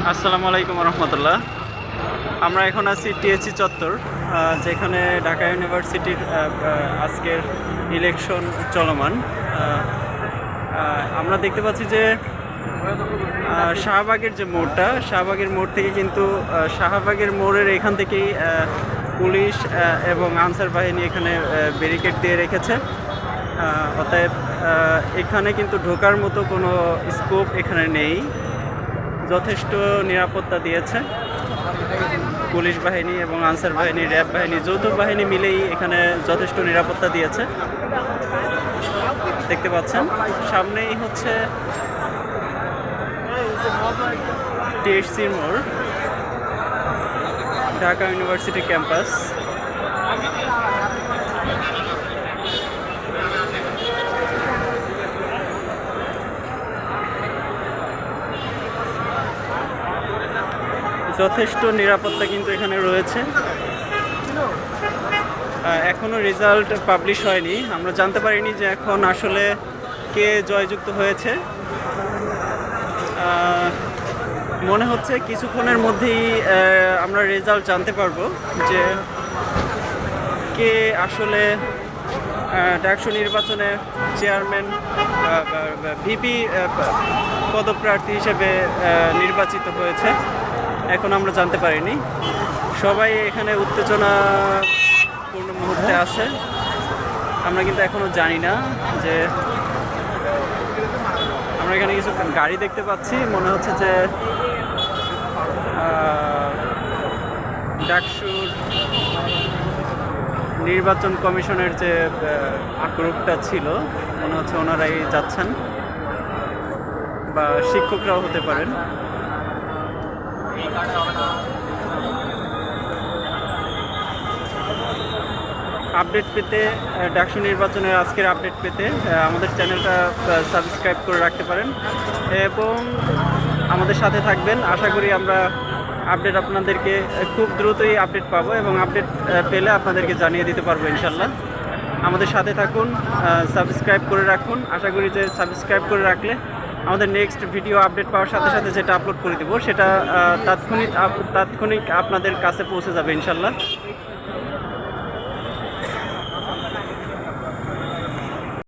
আসসালামু আলাইকুম রহমতুল্লাহ। আমরা এখন আছি টিএসসি চত্বর, যেখানে ঢাকা ইউনিভার্সিটির আজকের ইলেকশন চলমান। আমরা দেখতে পাচ্ছি যে শাহবাগের যে মোড়টা, শাহবাগের মোড় থেকে কিন্তু শাহবাগের মোড়ের এখান থেকেই পুলিশ এবং আনসার বাহিনী এখানে ব্যারিকেড দিয়ে রেখেছে। অতএব এখানে কিন্তু ঢোকার মতো কোনো স্কোপ এখানে নেই। যথেষ্ট নিরাপত্তা দিয়েছে পুলিশ বাহিনী এবং আনসার বাহিনী, র্যাব বাহিনী, যৌথ বাহিনী মিলেই এখানে যথেষ্ট নিরাপত্তা দিয়েছে। দেখতে পাচ্ছেন সামনেই হচ্ছে টিএসসি মোড়, ঢাকা ইউনিভার্সিটি ক্যাম্পাস। যথেষ্ট নিরাপত্তা কিন্তু এখানে রয়েছে। এখনও রেজাল্ট পাবলিশ হয়নি, আমরা জানতে পারিনি যে এখন আসলে কে জয়যুক্ত হয়েছে। মনে হচ্ছে কিছুক্ষণের মধ্যেই আমরা রেজাল্ট জানতে পারবো যে কে আসলে ডাকসু নির্বাচনে চেয়ারম্যান ভিপি পদপ্রার্থী হিসেবে নির্বাচিত হয়েছে। এখন আমরা জানতে পারিনি, সবাই এখানে উত্তেজনাপূর্ণ মুহূর্তে আছে। আমরা কিন্তু এখনও জানি না যে, আমরা এখানে কিছু গাড়ি দেখতে পাচ্ছি, মনে হচ্ছে যে ডাকসুর নির্বাচন কমিশনের যে গ্রুপটা ছিল, মনে হচ্ছে ওনারাই যাচ্ছেন, বা শিক্ষকরাও হতে পারেন। আপডেট পেতে, ডাকসু নির্বাচনের আজকের আপডেট পেতে আমাদের চ্যানেলটা সাবস্ক্রাইব করে রাখতে পারেন এবং আমাদের সাথে থাকবেন। আশা করি আমরা আপডেট আপনাদেরকে খুব দ্রুতই আপডেট পাবো এবং আপডেট পেলে আপনাদেরকে জানিয়ে দিতে পারবো ইনশাল্লাহ। আমাদের সাথে থাকুন, সাবস্ক্রাইব করে রাখুন। আশা করি যে সাবস্ক্রাইব করে রাখলে আমাদের নেক্সট ভিডিও আপডেট পাওয়ার সাথে সাথে যেটা আপলোড করে দেবো সেটা তাৎক্ষণিক আপনাদের কাছে পৌঁছে যাবে ইনশাল্লাহ।